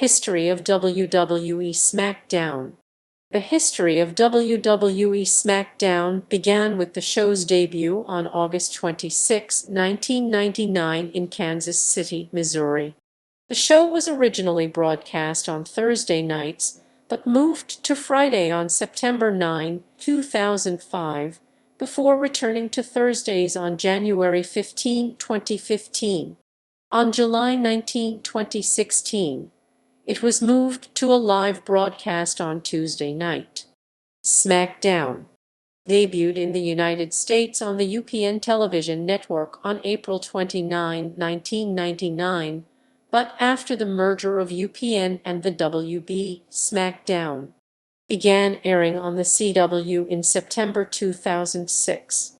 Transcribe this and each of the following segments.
History of WWE SmackDown. The history of WWE SmackDown began with the show's debut on August 26, 1999 in Kansas City, Missouri. The show was originally broadcast on Thursday nights, but moved to Friday on September 9, 2005, before returning to Thursdays on January 15, 2015. On July 19, 2016, it was moved to a live broadcast on Tuesday night. SmackDown debuted in the United States on the UPN television network on April 29, 1999, but after the merger of UPN and the WB, SmackDown began airing on the CW in September 2006.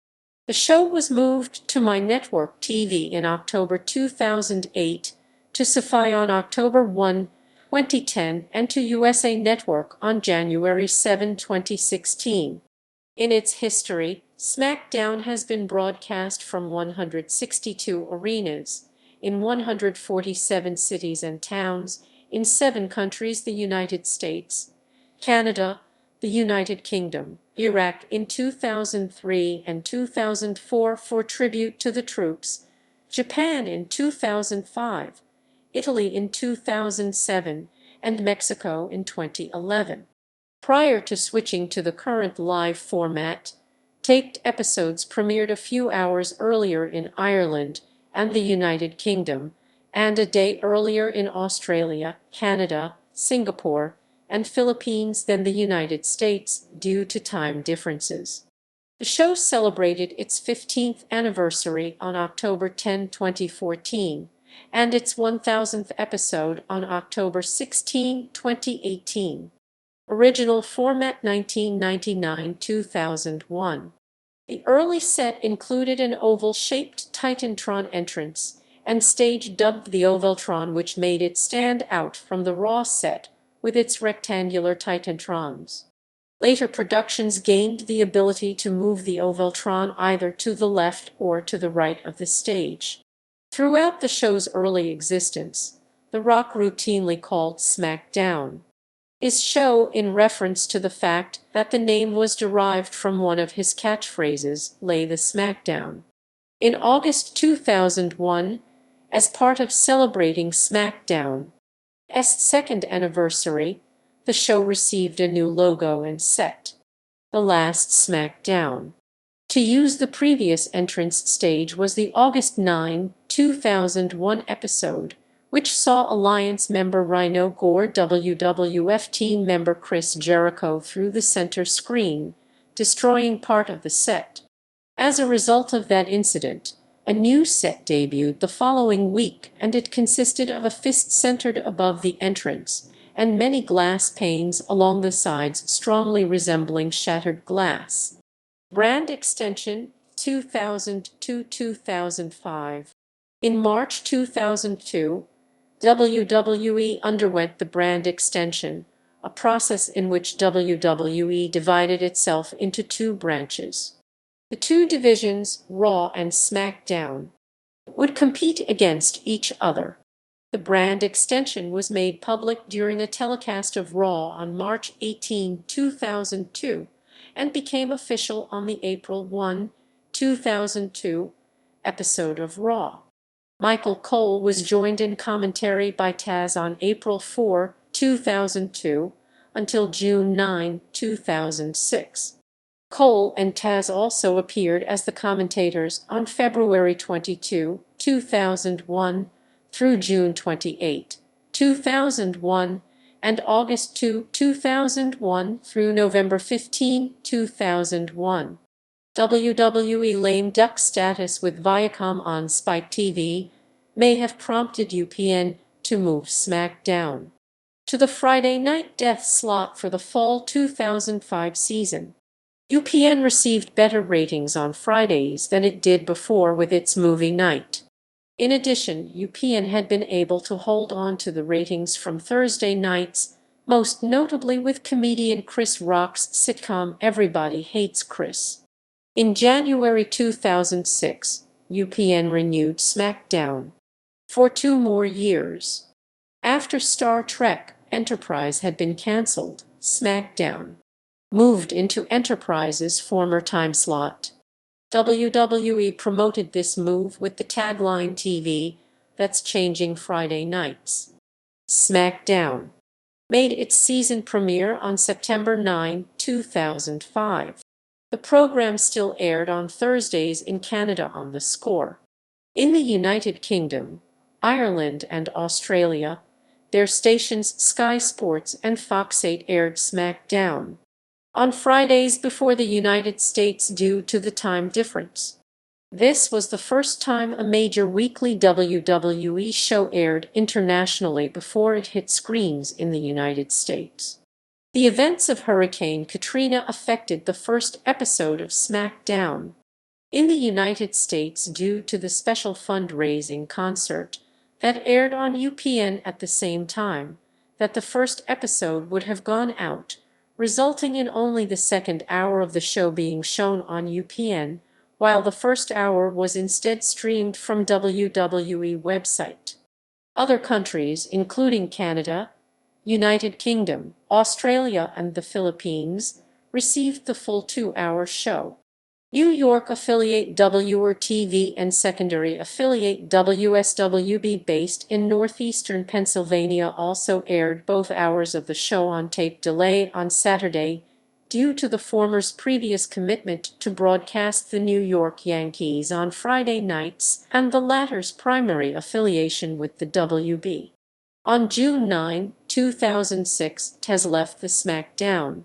The show was moved to MyNetworkTV in October 2008, to Syfy on October 1, 2010, and to USA Network on January 7, 2016. In its history, SmackDown has been broadcast from 162 arenas, in 147 cities and towns, in 7 countries: the United States, Canada, the United Kingdom, Iraq in 2003 and 2004 for tribute to the troops, Japan in 2005, Italy in 2007, and Mexico in 2011. Prior to switching to the current live format, taped episodes premiered a few hours earlier in Ireland and the United Kingdom, and a day earlier in Australia, Canada, Singapore, and Philippines than the United States due to time differences. The show celebrated its 15th anniversary on October 10, 2014, and its 1000th episode on October 16, 2018. Original format 1999-2001. The early set included an oval-shaped Titantron entrance and stage dubbed the Ovaltron, which made it stand out from the Raw set with its rectangular Titantrons. Later productions gained the ability to move the Ovaltron either to the left or to the right of the stage. Throughout the show's early existence, The Rock routinely called SmackDown his show, in reference to the fact that the name was derived from one of his catchphrases, "Lay the Smackdown." In August 2001, as part of celebrating SmackDown's second anniversary, the show received a new logo and set, "The Last SmackDown." To use the previous entrance stage was the August 9, 2001 episode, which saw Alliance member Rhino gore WWF team member Chris Jericho through the center screen, destroying part of the set. As a result of that incident, a new set debuted the following week, and it consisted of a fist centered above the entrance and many glass panes along the sides strongly resembling shattered glass. Brand extension 2002-2005. In March 2002, WWE underwent the brand extension, a process in which WWE divided itself into 2 branches. The 2 divisions, Raw and SmackDown, would compete against each other. The brand extension was made public during a telecast of Raw on March 18, 2002, and became official on the April 1, 2002 episode of Raw. Michael Cole was joined in commentary by Taz on April 4, 2002, until June 9, 2006. Cole and Taz also appeared as the commentators on February 22, 2001, through June 28, 2001, and August 2, 2001 through November 15, 2001. WWE lame duck status with Viacom on Spike TV may have prompted UPN to move SmackDown to the Friday night death slot for the fall 2005 season. UPN received better ratings on Fridays than it did before with its movie night. In addition, UPN had been able to hold on to the ratings from Thursday nights, most notably with comedian Chris Rock's sitcom Everybody Hates Chris. In January 2006, UPN renewed SmackDown for 2 more years. After Star Trek Enterprise had been cancelled, SmackDown moved into Enterprise's former time slot. WWE promoted this move with the tagline "TV that's changing Friday nights." SmackDown made its season premiere on September 9, 2005. The program still aired on Thursdays in Canada on The Score. In the United Kingdom, Ireland, and Australia, their stations Sky Sports and Fox 8 aired SmackDown on Fridays before the United States due to the time difference. This was the first time a major weekly WWE show aired internationally before it hit screens in the United States. The events of Hurricane Katrina affected the first episode of SmackDown in the United States due to the special fundraising concert that aired on UPN at the same time that the first episode would have gone out, resulting in only the second hour of the show being shown on UPN, while the first hour was instead streamed from WWE website. Other countries, including Canada, United Kingdom, Australia, and the Philippines, received the full 2-hour show. New York affiliate WRTV and secondary affiliate WSWB based in northeastern Pennsylvania also aired both hours of the show on tape delay on Saturday due to the former's previous commitment to broadcast the New York Yankees on Friday nights and the latter's primary affiliation with the WB. On June 9, 2006, Tez left the SmackDown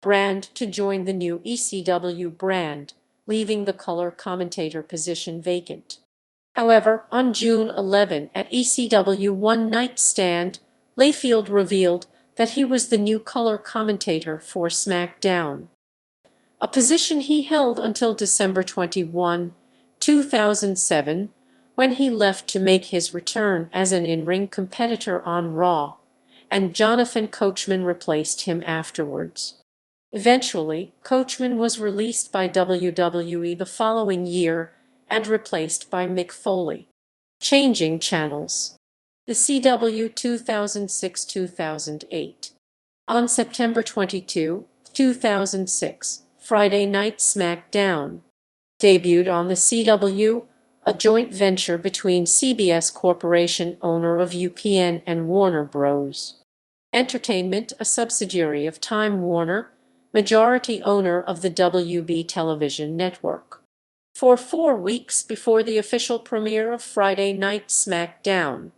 brand to join the new ECW brand, leaving the color commentator position vacant. However, on June 11 at ECW One Night Stand, Layfield revealed that he was the new color commentator for SmackDown, a position he held until December 21, 2007, when he left to make his return as an in-ring competitor on Raw, and Jonathan Coachman replaced him afterwards. Eventually, Coachman was released by WWE the following year and replaced by Mick Foley. Changing channels. The CW 2006-2008. On September 22, 2006, Friday Night SmackDown debuted on the CW, a joint venture between CBS Corporation, owner of UPN, and Warner Bros. Entertainment, a subsidiary of Time Warner, majority owner of the WB television network. For 4 weeks before the official premiere of Friday Night SmackDown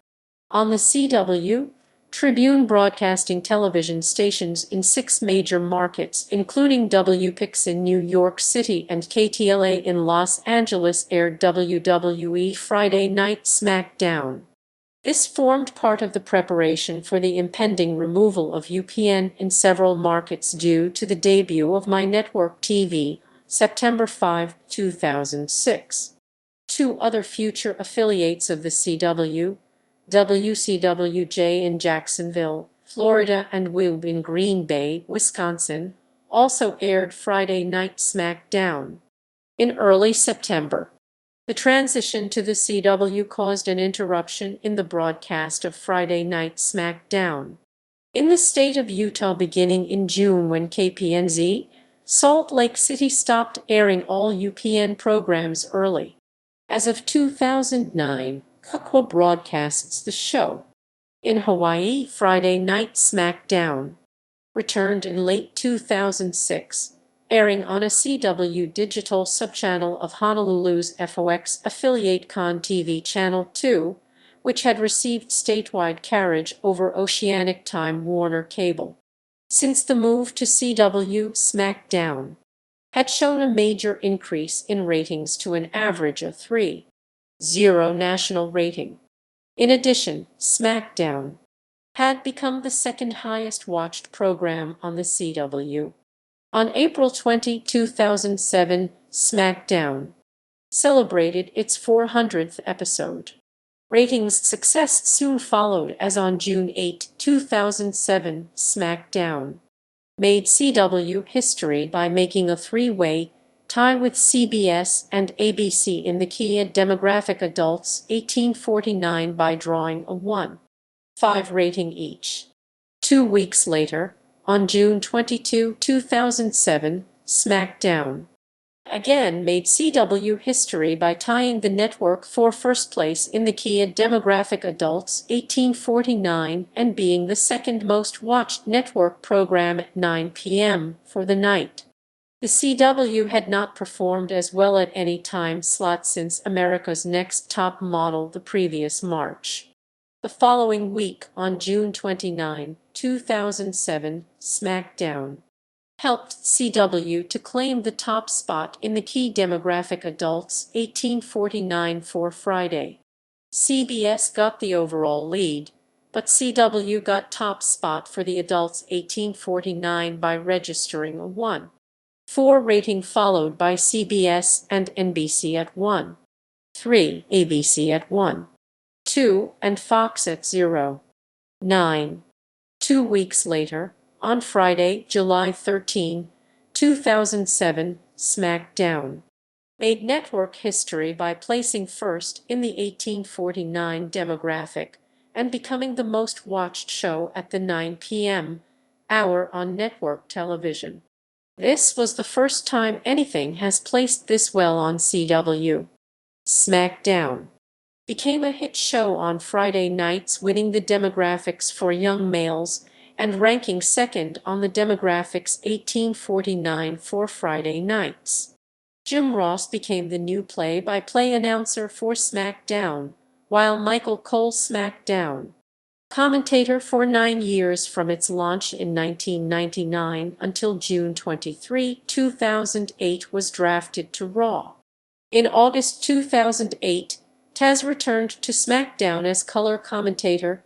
on the CW, Tribune broadcasting television stations in 6 major markets, including WPIX in New York City and KTLA in Los Angeles, aired WWE Friday Night SmackDown. This formed part of the preparation for the impending removal of UPN in several markets due to the debut of MyNetworkTV, September 5, 2006. 2 other future affiliates of the CW, WCWJ in Jacksonville, Florida, and WIB in Green Bay, Wisconsin, also aired Friday Night SmackDown. In early September, the transition to the CW caused an interruption in the broadcast of Friday Night SmackDown in the state of Utah beginning in June, when KPNZ, Salt Lake City, stopped airing all UPN programs early. As of 2009, Kakwa broadcasts the show. In Hawaii, Friday Night SmackDown returned in late 2006, airing on a CW digital subchannel of Honolulu's FOX affiliate Con TV Channel 2, which had received statewide carriage over Oceanic Time Warner Cable. Since the move to CW, SmackDown had shown a major increase in ratings to an average of 3.0 national rating. In addition, SmackDown had become the second highest watched program on the CW. On April 20, 2007, SmackDown celebrated its 400th episode. Ratings success soon followed, as on June 8, 2007, SmackDown made CW history by making a 3-way tie with CBS and ABC in the key demographic adults 1849 by drawing a 1. 5 rating each. 2 weeks later, on June 22, 2007, SmackDown again made CW history by tying the network for first place in the key demographic adults 1849 and being the second most watched network program at 9 p.m. for the night. The CW had not performed as well at any time slot since America's Next Top Model the previous March. The following week, on June 29, 2007, SmackDown helped CW to claim the top spot in the key demographic adults 1849 for Friday. CBS got the overall lead, but CW got top spot for the adults 1849 by registering a 1.4 rating, followed by CBS and NBC at 1.3, ABC at 1.2, and Fox at 0.9. 2 weeks later, on Friday, July 13, 2007, SmackDown made network history by placing first in the 1849 demographic and becoming the most watched show at the 9 p.m. hour on network television. This was the first time anything has placed this well on CW. SmackDown became a hit show on Friday nights, winning the demographics for young males and ranking second on the demographics 1849 for Friday nights. Jim Ross became the new play-by-play announcer for SmackDown, while Michael Cole SmackDown commentator for 9 years from its launch in 1999 until June 23, 2008 was drafted to Raw. In August 2008, Taz returned to SmackDown as color commentator,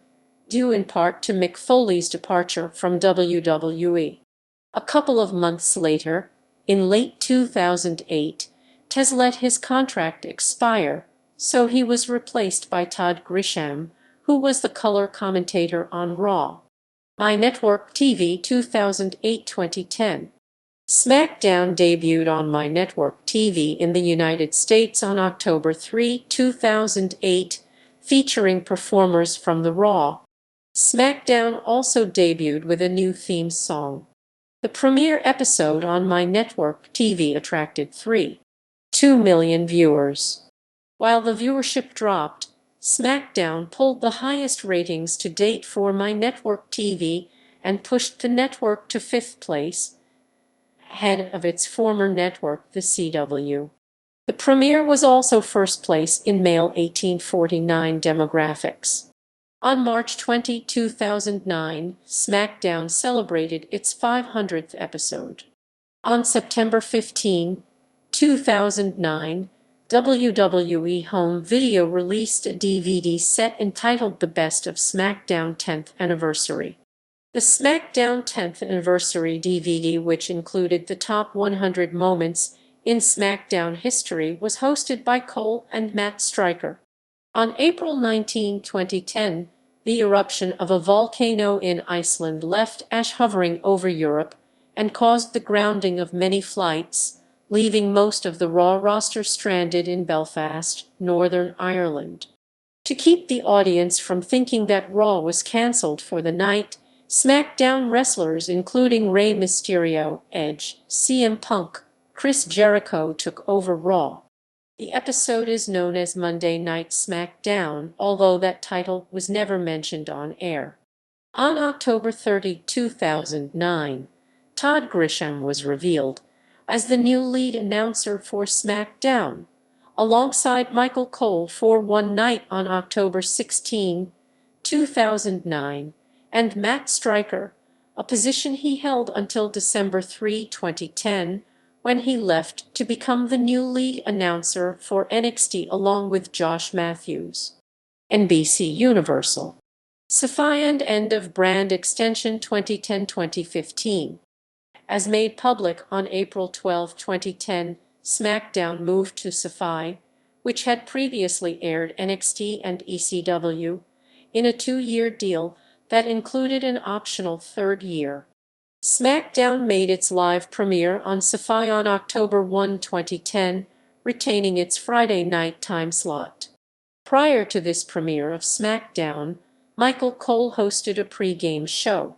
due in part to Mick Foley's departure from WWE. A couple of months later, in late 2008, Taz let his contract expire, so he was replaced by Todd Grisham, who was the color commentator on Raw. MyNetworkTV 2008-2010. SmackDown debuted on MyNetworkTV in the United States on October 3, 2008, featuring performers from the Raw. SmackDown also debuted with a new theme song. The premiere episode on MyNetworkTV attracted 3.2 million viewers. While the viewership dropped, SmackDown pulled the highest ratings to date for MyNetworkTV and pushed the network to 5th place, ahead of its former network, the CW. The premiere was also first place in male 1849 demographics. On March 20, 2009, SmackDown celebrated its 500th episode. On September 15, 2009, WWE Home Video released a DVD set entitled The Best of SmackDown 10th Anniversary. The SmackDown 10th Anniversary DVD, which included the top 100 moments in SmackDown history, was hosted by Cole and Matt Striker. On April 19, 2010, the eruption of a volcano in Iceland left ash hovering over Europe and caused the grounding of many flights, leaving most of the Raw roster stranded in Belfast, Northern Ireland. To keep the audience from thinking that Raw was cancelled for the night, SmackDown wrestlers including Rey Mysterio, Edge, CM Punk, Chris Jericho took over Raw. The episode is known as Monday Night SmackDown, although that title was never mentioned on air. On October 30, 2009, Todd Grisham was revealed as the new lead announcer for SmackDown, alongside Michael Cole for one night on October 16, 2009, and Matt Striker, a position he held until December 3, 2010, when he left to become the new lead announcer for NXT along with Josh Matthews. NBC Universal. Syfy and End of Brand Extension 2010-2015. As made public on April 12, 2010, SmackDown moved to Syfy, which had previously aired NXT and ECW, in a 2-year deal that included an optional 3rd year. SmackDown made its live premiere on Syfy on October 1, 2010, retaining its Friday night time slot. Prior to this premiere of SmackDown, Michael Cole hosted a pre-game show.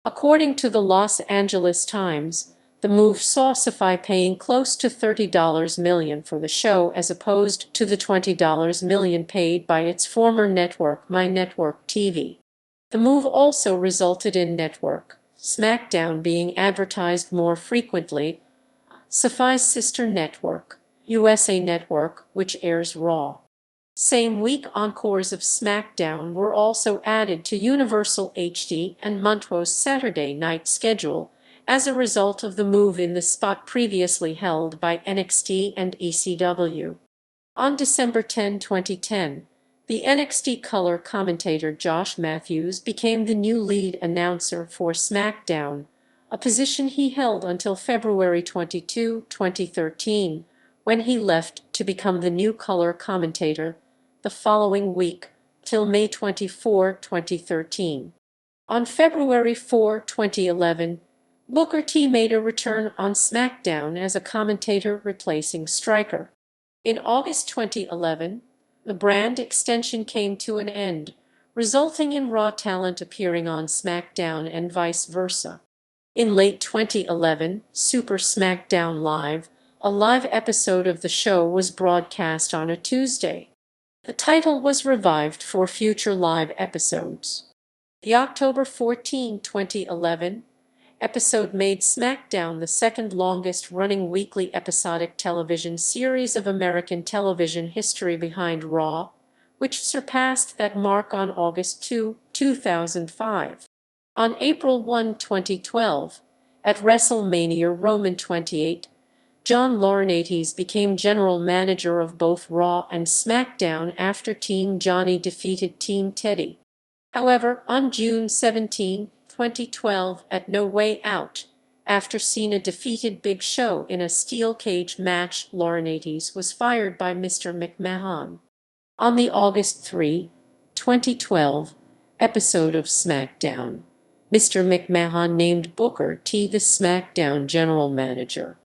According to the Los Angeles Times, the move saw Syfy paying close to $30 million for the show as opposed to the $20 million paid by its former network, MyNetworkTV. The move also resulted in Network SmackDown being advertised more frequently. Syfy's sister network, USA Network, which airs Raw. Same week, encores of SmackDown were also added to Universal HD and Montrose Saturday night schedule as a result of the move in the spot previously held by NXT and ECW. On December 10, 2010, the NXT color commentator Josh Matthews became the new lead announcer for SmackDown, a position he held until February 22, 2013, when he left to become the new color commentator the following week, till May 24, 2013. On February 4, 2011, Booker T made a return on SmackDown as a commentator replacing Stryker. In August 2011, the brand extension came to an end, resulting in Raw talent appearing on SmackDown and vice versa. In late 2011, Super SmackDown Live, a live episode of the show, was broadcast on a Tuesday. The title was revived for future live episodes. The October 14, 2011 episode made SmackDown the second longest-running weekly episodic television series of American television history behind Raw, which surpassed that mark on August 2, 2005. On April 1, 2012, at WrestleMania Roman 28, John Laurinaitis became general manager of both Raw and SmackDown after Team Johnny defeated Team Teddy. However, on June 17, 2012, at No Way Out, after Cena defeated Big Show in a steel cage match, Laurinaitis was fired by Mr. McMahon. On the August 3, 2012, episode of SmackDown, Mr. McMahon named Booker T the SmackDown general manager.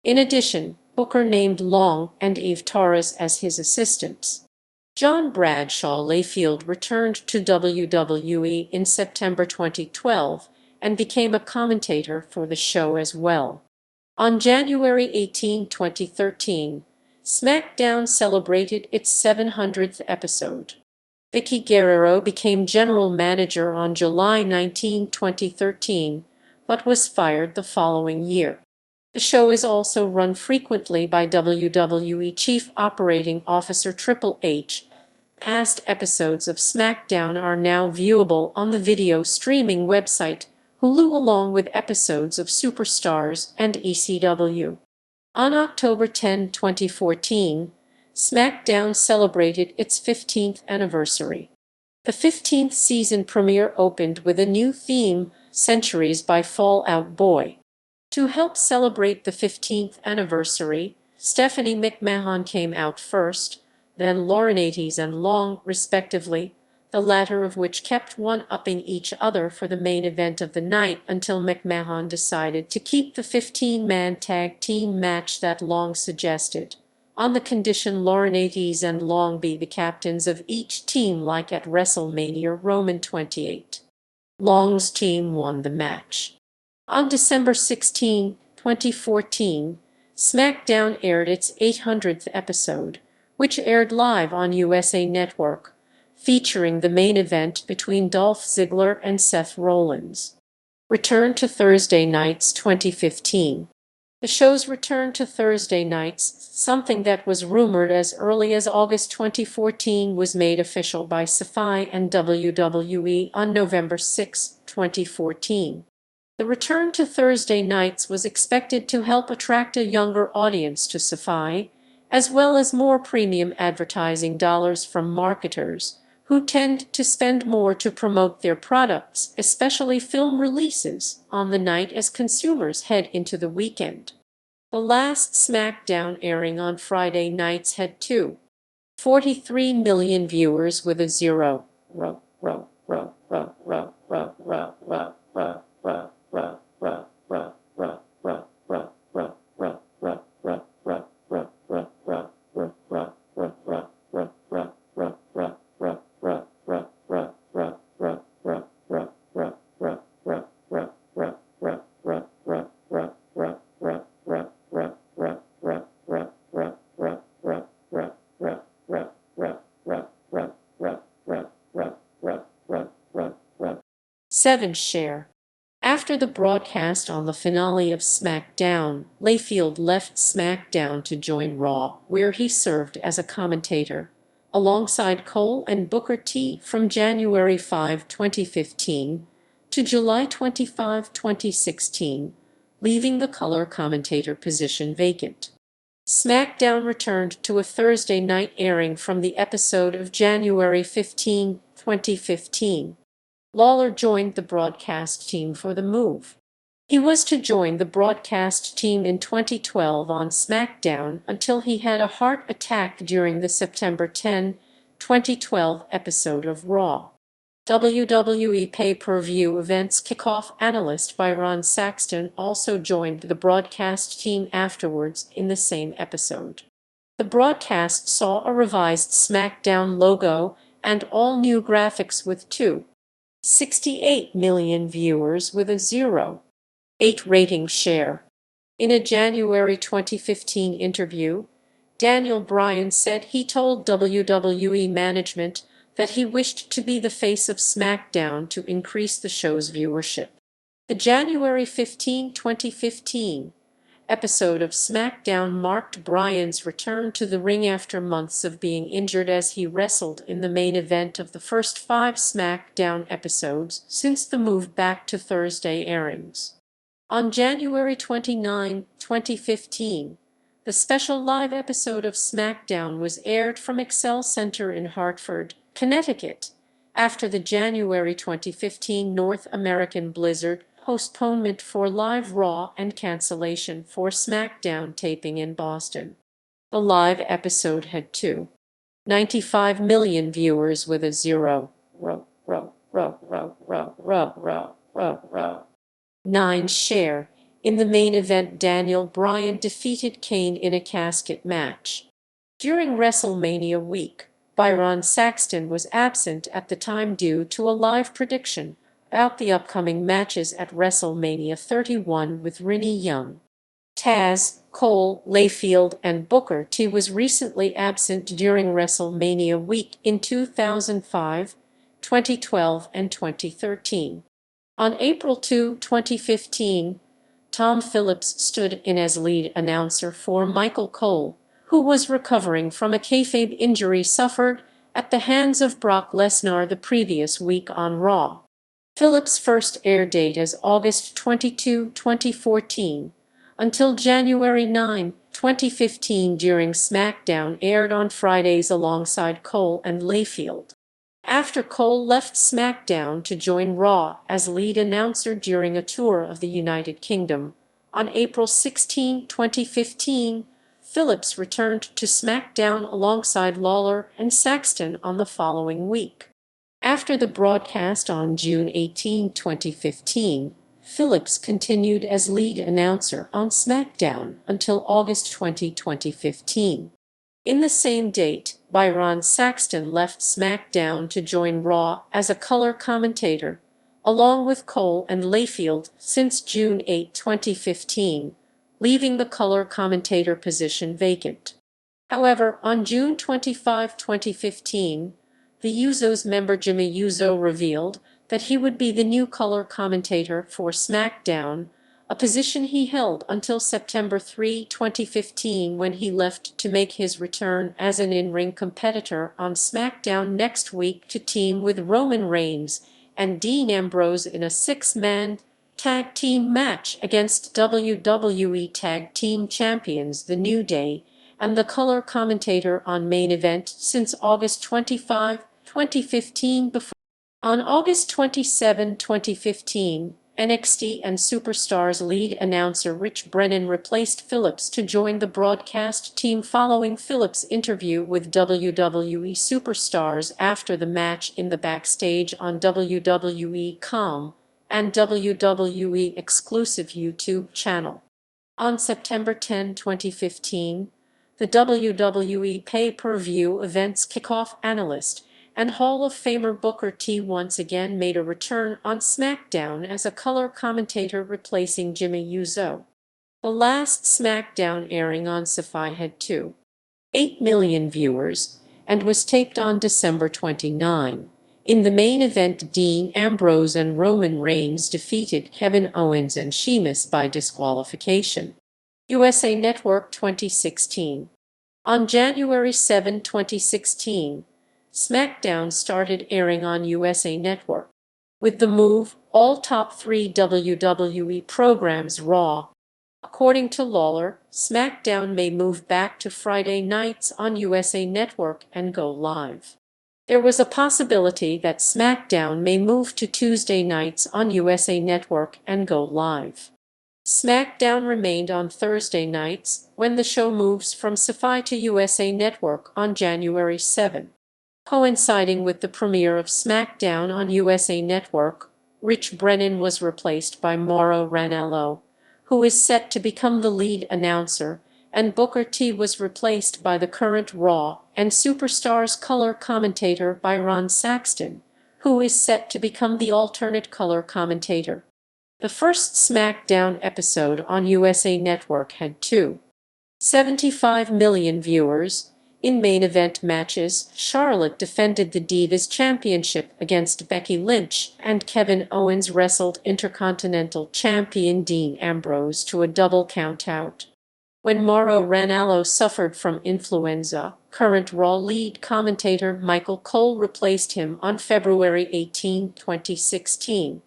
In addition, Booker named Long and Eve Torres as his assistants. John Bradshaw Layfield returned to WWE in September 2012 and became a commentator for the show as well. On January 18, 2013, SmackDown celebrated its 700th episode. Vicky Guerrero became general manager on July 19, 2013, but was fired the following year. The show is also run frequently by WWE Chief Operating Officer Triple H. Past episodes of SmackDown are now viewable on the video streaming website Hulu along with episodes of Superstars and ECW. On October 10, 2014, SmackDown celebrated its 15th anniversary. The 15th season premiere opened with a new theme, Centuries by Fall Out Boy. To help celebrate the 15th anniversary, Stephanie McMahon came out first, then Laurinaitis and Long, respectively, the latter of which kept one-upping each other for the main event of the night until McMahon decided to keep the 15-man tag team match that Long suggested, on the condition Laurinaitis and Long be the captains of each team like at WrestleMania Roman 28. Long's team won the match. On December 16, 2014, SmackDown aired its 800th episode, which aired live on USA Network, featuring the main event between Dolph Ziggler and Seth Rollins. Return to Thursday nights 2015. The show's return to Thursday nights, something that was rumored as early as August 2014, was made official by Syfy and WWE on November 6, 2014. The return to Thursday nights was expected to help attract a younger audience to Syfy, as well as more premium advertising dollars from marketers, who tend to spend more to promote their products, especially film releases, on the night as consumers head into the weekend. The last SmackDown airing on Friday nights had 2.43 million viewers with a 0. share. After the broadcast on the finale of SmackDown, Layfield left SmackDown to join Raw, where he served as a commentator, alongside Cole and Booker T from January 5, 2015 to July 25, 2016, leaving the color commentator position vacant. SmackDown returned to a Thursday night airing from the episode of January 15, 2015. Lawler joined the broadcast team for the move. He was to join the broadcast team in 2012 on SmackDown until he had a heart attack during the September 10, 2012 episode of Raw. WWE pay-per-view events kickoff analyst Byron Saxton also joined the broadcast team afterwards in the same episode. The broadcast saw a revised SmackDown logo and all new graphics with 2.68 million viewers with a 0.8 rating share. In a January 2015 interview, Daniel Bryan said he told WWE management that he wished to be the face of SmackDown to increase the show's viewership. The January 15, 2015 episode of SmackDown marked Bryan's return to the ring after months of being injured as he wrestled in the main event of the first 5 SmackDown episodes since the move back to Thursday airings. On January 29, 2015, the special live episode of SmackDown was aired from Excel Center in Hartford, Connecticut, after the January 2015 North American blizzard postponement for live Raw and cancellation for SmackDown taping in Boston. The live episode had 2.95 million viewers with a 0.9 share. In the main event, Daniel Bryan defeated Kane in a casket match. During WrestleMania week, Byron Saxton was absent at the time due to a live prediction about the upcoming matches at WrestleMania 31 with Renee Young. Taz, Cole, Layfield, and Booker T was recently absent during WrestleMania week in 2005, 2012, and 2013. On April 2, 2015, Tom Phillips stood in as lead announcer for Michael Cole, who was recovering from a kayfabe injury suffered at the hands of Brock Lesnar the previous week on Raw. Phillips' first air date is August 22, 2014, until January 9, 2015 during SmackDown aired on Fridays alongside Cole and Layfield. After Cole left SmackDown to join Raw as lead announcer during a tour of the United Kingdom, on April 16, 2015, Phillips returned to SmackDown alongside Lawler and Saxton on the following week. After the broadcast on June 18, 2015, Phillips continued as lead announcer on SmackDown until August 20, 2015. In the same date, Byron Saxton left SmackDown to join Raw as a color commentator, along with Cole and Layfield since June 8, 2015, leaving the color commentator position vacant. However, on June 25, 2015, the Usos member Jimmy Uso revealed that he would be the new color commentator for SmackDown, a position he held until September 3, 2015 when he left to make his return as an in-ring competitor on SmackDown next week to team with Roman Reigns and Dean Ambrose in a 6-man tag team match against WWE Tag Team Champions The New Day and the color commentator on Main Event since August 25, 2015. On August 27, 2015, NXT and Superstars lead announcer Rich Brennan replaced Phillips to join the broadcast team following Phillips' interview with WWE Superstars after the match in the backstage on WWE.com and WWE exclusive YouTube channel. On September 10, 2015, the WWE pay-per-view events kickoff analyst and Hall of Famer Booker T once again made a return on SmackDown as a color commentator replacing Jimmy Uso. The last SmackDown airing on Syfy had 2.8 million viewers and was taped on December 29, In the main event, Dean Ambrose and Roman Reigns defeated Kevin Owens and Sheamus by disqualification. USA Network 2016. On January 7, 2016, SmackDown started airing on USA Network. With the move, all top 3 WWE programs Raw. According to Lawler, SmackDown may move back to Friday nights on USA Network and go live. There was a possibility that SmackDown may move to Tuesday nights on USA Network and go live. SmackDown remained on Thursday nights when the show moves from Syfy to USA Network on January 7. Coinciding with the premiere of SmackDown on USA Network, Rich Brennan was replaced by Mauro Ranallo, who is set to become the lead announcer, and Booker T was replaced by the current Raw and Superstars color commentator by Ron Saxton, who is set to become the alternate color commentator. The first SmackDown episode on USA Network had 2.75 million viewers. In main event matches, Charlotte defended the Divas Championship against Becky Lynch, and Kevin Owens wrestled Intercontinental Champion Dean Ambrose to a double countout. When Mauro Ranallo suffered from influenza, current Raw lead commentator Michael Cole replaced him on February 18, 2016.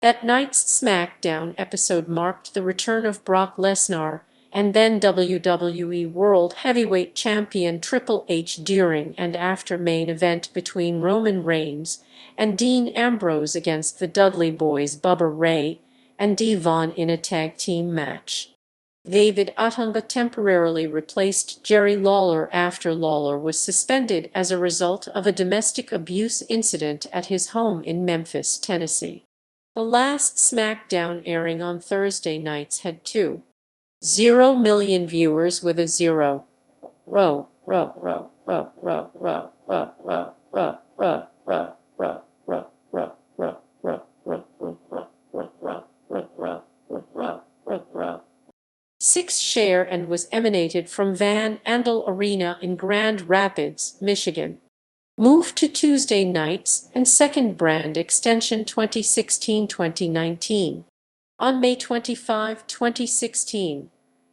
That night's SmackDown episode marked the return of Brock Lesnar and then WWE World Heavyweight Champion Triple H during and after main event between Roman Reigns and Dean Ambrose against the Dudley Boyz Bubba Ray and Devon in a tag team match. David Otunga temporarily replaced Jerry Lawler after Lawler was suspended as a result of a domestic abuse incident at his home in Memphis, Tennessee. The last SmackDown airing on Thursday nights had 2.0 million viewers with a 0. Six share and was emanated from Van Andel Arena in Grand Rapids, Michigan. Moved to Tuesday nights and second brand extension 2016-2019. On May 25, 2016,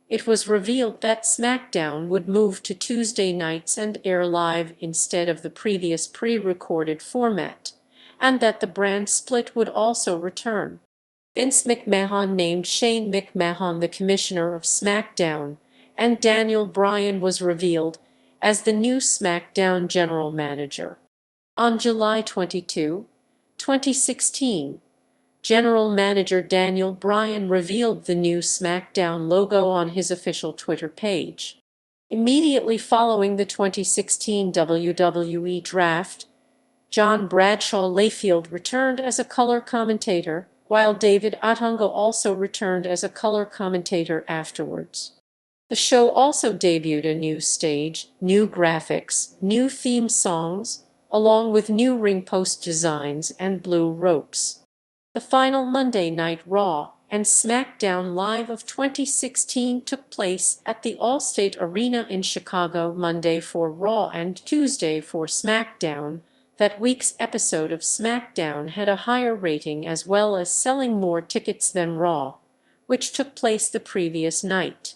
it was revealed that SmackDown would move to Tuesday nights and air live instead of the previous pre-recorded format, and that the brand split would also return. Vince McMahon named Shane McMahon the commissioner of SmackDown, and Daniel Bryan was revealed as the new SmackDown general manager. On July 22, 2016, General Manager Daniel Bryan revealed the new SmackDown logo on his official Twitter page. Immediately following the 2016 WWE Draft, John Bradshaw Layfield returned as a color commentator, while David Otunga also returned as a color commentator afterwards. The show also debuted a new stage, new graphics, new theme songs, along with new ring post designs and blue ropes. The final Monday Night Raw and SmackDown Live of 2016 took place at the Allstate Arena in Chicago Monday for Raw and Tuesday for SmackDown. That week's episode of SmackDown had a higher rating as well as selling more tickets than Raw, which took place the previous night.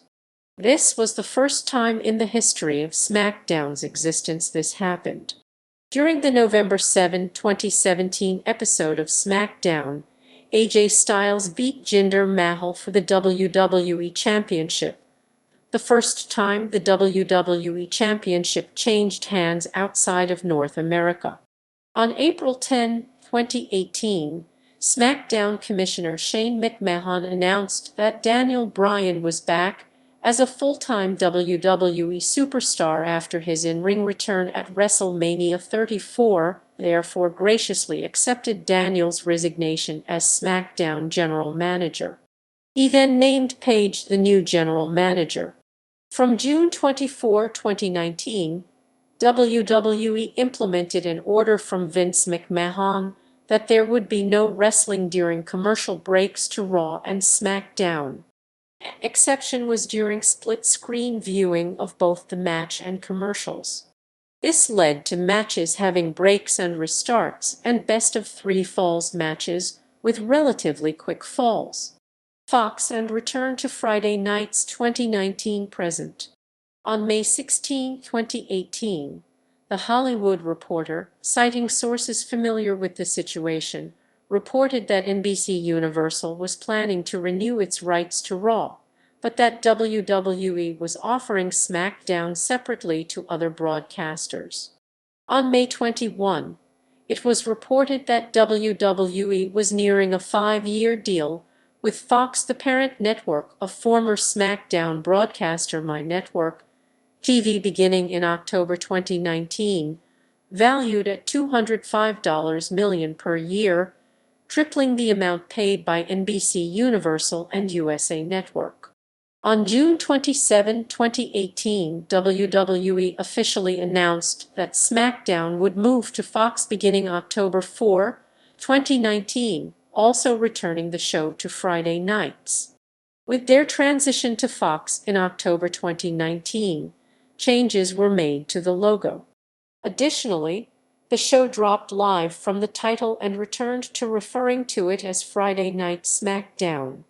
This was the first time in the history of SmackDown's existence this happened. During the November 7, 2017 episode of SmackDown, AJ Styles beat Jinder Mahal for the WWE Championship, the first time the WWE Championship changed hands outside of North America. On April 10, 2018, SmackDown Commissioner Shane McMahon announced that Daniel Bryan was back as a full-time WWE superstar after his in-ring return at WrestleMania 34, therefore graciously accepted Daniel's resignation as SmackDown general manager. He then named Paige the new general manager. From June 24, 2019, WWE implemented an order from Vince McMahon that there would be no wrestling during commercial breaks to Raw and SmackDown. An exception was during split-screen viewing of both the match and commercials. This led to matches having breaks and restarts and best-of-3 falls matches with relatively quick falls. Fox and return to Friday Night's 2019 present. On May 16, 2018, The Hollywood Reporter, citing sources familiar with the situation, reported that NBC Universal was planning to renew its rights to Raw, but that WWE was offering SmackDown separately to other broadcasters. On May 21, it was reported that WWE was nearing a 5-year deal with Fox, the parent network of former SmackDown broadcaster MyNetworkTV, beginning in October 2019, valued at $205 million per year, tripling the amount paid by NBC Universal and USA Network. On June 27, 2018, WWE officially announced that SmackDown would move to Fox beginning October 4, 2019, also returning the show to Friday nights. With their transition to Fox in October 2019, changes were made to the logo. Additionally, the show dropped live from the title and returned to referring to it as Friday Night SmackDown.